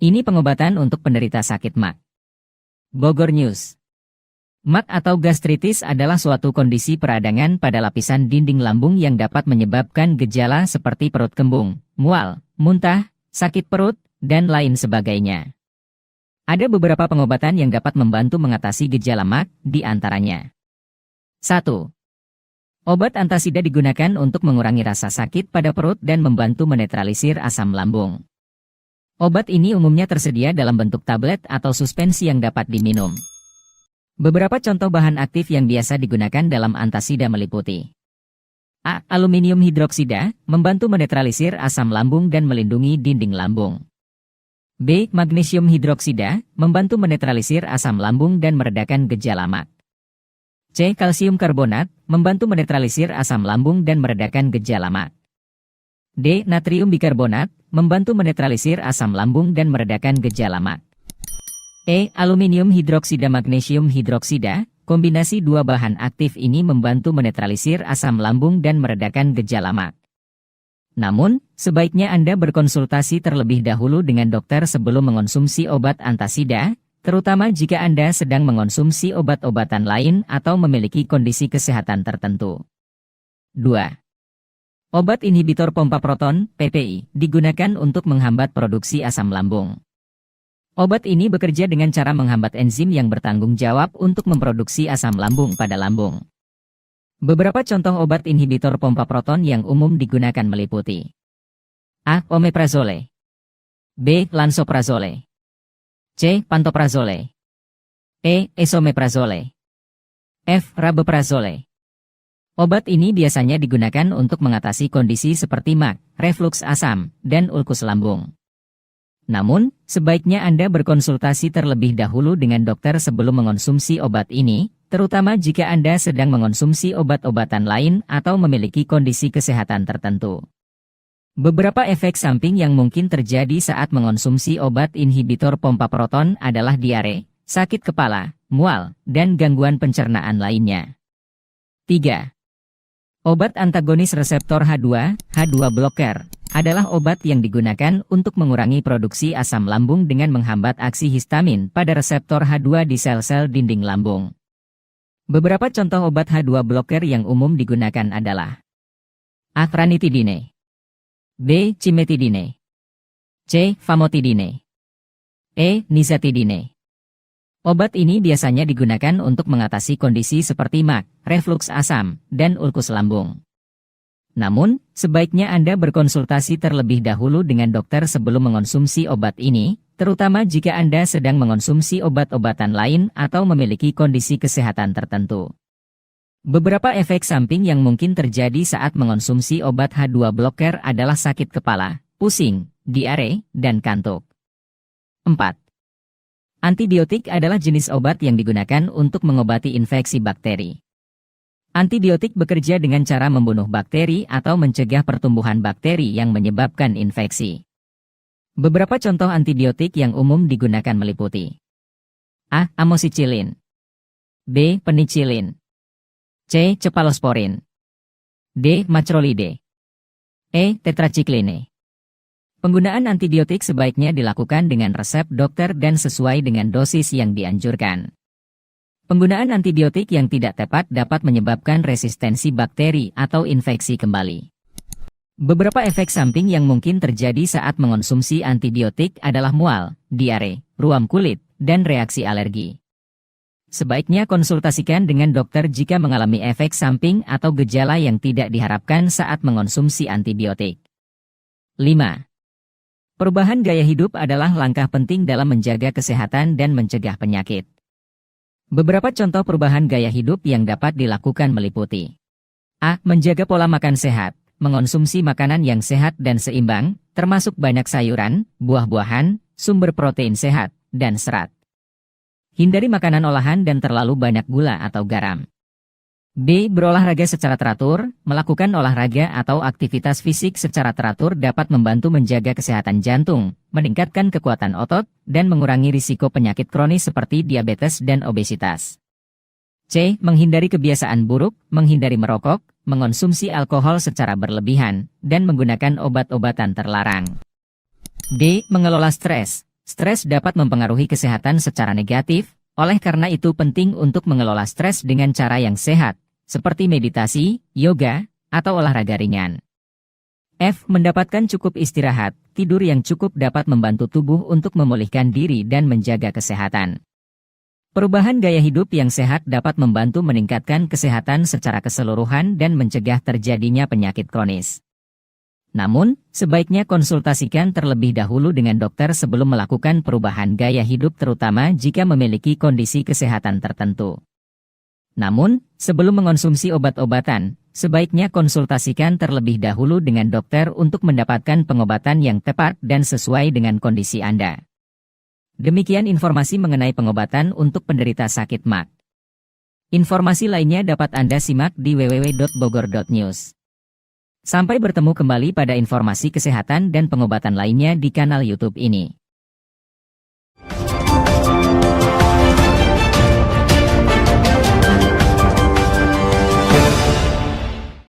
Ini pengobatan untuk penderita sakit MAG. Bogor News. MAG atau gastritis adalah suatu kondisi peradangan pada lapisan dinding lambung yang dapat menyebabkan gejala seperti perut kembung, mual, muntah, sakit perut, dan lain sebagainya. Ada beberapa pengobatan yang dapat membantu mengatasi gejala MAG, di antaranya. 1. Obat antasida digunakan untuk mengurangi rasa sakit pada perut dan membantu menetralisir asam lambung. Obat ini umumnya tersedia dalam bentuk tablet atau suspensi yang dapat diminum. Beberapa contoh bahan aktif yang biasa digunakan dalam antasida meliputi A. Aluminium hidroksida, membantu menetralisir asam lambung dan melindungi dinding lambung. B. Magnesium hidroksida, membantu menetralisir asam lambung dan meredakan gejala MAG. C. Kalsium karbonat, membantu menetralisir asam lambung dan meredakan gejala MAG. D. Natrium bikarbonat, membantu menetralisir asam lambung dan meredakan gejala MAG. E. Aluminium hidroksida magnesium hidroksida, kombinasi dua bahan aktif ini membantu menetralisir asam lambung dan meredakan gejala MAG. Namun, sebaiknya Anda berkonsultasi terlebih dahulu dengan dokter sebelum mengonsumsi obat antasida, terutama jika Anda sedang mengonsumsi obat-obatan lain atau memiliki kondisi kesehatan tertentu. 2. Obat inhibitor pompa proton, PPI, digunakan untuk menghambat produksi asam lambung. Obat ini bekerja dengan cara menghambat enzim yang bertanggung jawab untuk memproduksi asam lambung pada lambung. Beberapa contoh obat inhibitor pompa proton yang umum digunakan meliputi A. Omeprazole, B. Lansoprazole, C. Pantoprazole, E. Esomeprazole, F. Rabeprazole. Obat ini biasanya digunakan untuk mengatasi kondisi seperti MAG, refluks asam, dan ulkus lambung. Namun, sebaiknya Anda berkonsultasi terlebih dahulu dengan dokter sebelum mengonsumsi obat ini, terutama jika Anda sedang mengonsumsi obat-obatan lain atau memiliki kondisi kesehatan tertentu. Beberapa efek samping yang mungkin terjadi saat mengonsumsi obat inhibitor pompa proton adalah diare, sakit kepala, mual, dan gangguan pencernaan lainnya. 3. Obat antagonis reseptor H2 blocker, adalah obat yang digunakan untuk mengurangi produksi asam lambung dengan menghambat aksi histamin pada reseptor H2 di sel-sel dinding lambung. Beberapa contoh obat H2 blocker yang umum digunakan adalah A. Ranitidine, B. Cimetidine, C. Famotidine, E. Nizatidine. Obat ini biasanya digunakan untuk mengatasi kondisi seperti MAG, refluks asam, dan ulkus lambung. Namun, sebaiknya Anda berkonsultasi terlebih dahulu dengan dokter sebelum mengonsumsi obat ini, terutama jika Anda sedang mengonsumsi obat-obatan lain atau memiliki kondisi kesehatan tertentu. Beberapa efek samping yang mungkin terjadi saat mengonsumsi obat H2 blocker adalah sakit kepala, pusing, diare, dan kantuk. 4. Antibiotik adalah jenis obat yang digunakan untuk mengobati infeksi bakteri. Antibiotik bekerja dengan cara membunuh bakteri atau mencegah pertumbuhan bakteri yang menyebabkan infeksi. Beberapa contoh antibiotik yang umum digunakan meliputi A. Amoxicillin, B. Penicillin, C. Cephalosporin, D. Macrolide, E. Tetracicline. Penggunaan antibiotik sebaiknya dilakukan dengan resep dokter dan sesuai dengan dosis yang dianjurkan. Penggunaan antibiotik yang tidak tepat dapat menyebabkan resistensi bakteri atau infeksi kembali. Beberapa efek samping yang mungkin terjadi saat mengonsumsi antibiotik adalah mual, diare, ruam kulit, dan reaksi alergi. Sebaiknya konsultasikan dengan dokter jika mengalami efek samping atau gejala yang tidak diharapkan saat mengonsumsi antibiotik. 5. Perubahan gaya hidup adalah langkah penting dalam menjaga kesehatan dan mencegah penyakit. Beberapa contoh perubahan gaya hidup yang dapat dilakukan meliputi A. Menjaga pola makan sehat, mengonsumsi makanan yang sehat dan seimbang, termasuk banyak sayuran, buah-buahan, sumber protein sehat, dan serat. Hindari makanan olahan dan terlalu banyak gula atau garam. B. Berolahraga secara teratur, melakukan olahraga atau aktivitas fisik secara teratur dapat membantu menjaga kesehatan jantung, meningkatkan kekuatan otot, dan mengurangi risiko penyakit kronis seperti diabetes dan obesitas. C. Menghindari kebiasaan buruk, menghindari merokok, mengonsumsi alkohol secara berlebihan, dan menggunakan obat-obatan terlarang. D. Mengelola stres, Stres dapat mempengaruhi kesehatan secara negatif, oleh karena itu penting untuk mengelola stres dengan cara yang sehat, seperti meditasi, yoga, atau olahraga ringan. F. Mendapatkan cukup istirahat. Tidur yang cukup dapat membantu tubuh untuk memulihkan diri dan menjaga kesehatan. Perubahan gaya hidup yang sehat dapat membantu meningkatkan kesehatan secara keseluruhan dan mencegah terjadinya penyakit kronis. Namun, sebaiknya konsultasikan terlebih dahulu dengan dokter sebelum melakukan perubahan gaya hidup terutama jika memiliki kondisi kesehatan tertentu. Namun, sebelum mengonsumsi obat-obatan, sebaiknya konsultasikan terlebih dahulu dengan dokter untuk mendapatkan pengobatan yang tepat dan sesuai dengan kondisi Anda. Demikian informasi mengenai pengobatan untuk penderita sakit MA. Informasi lainnya dapat Anda simak di www.bogor.news. Sampai bertemu kembali pada informasi kesehatan dan pengobatan lainnya di kanal YouTube ini.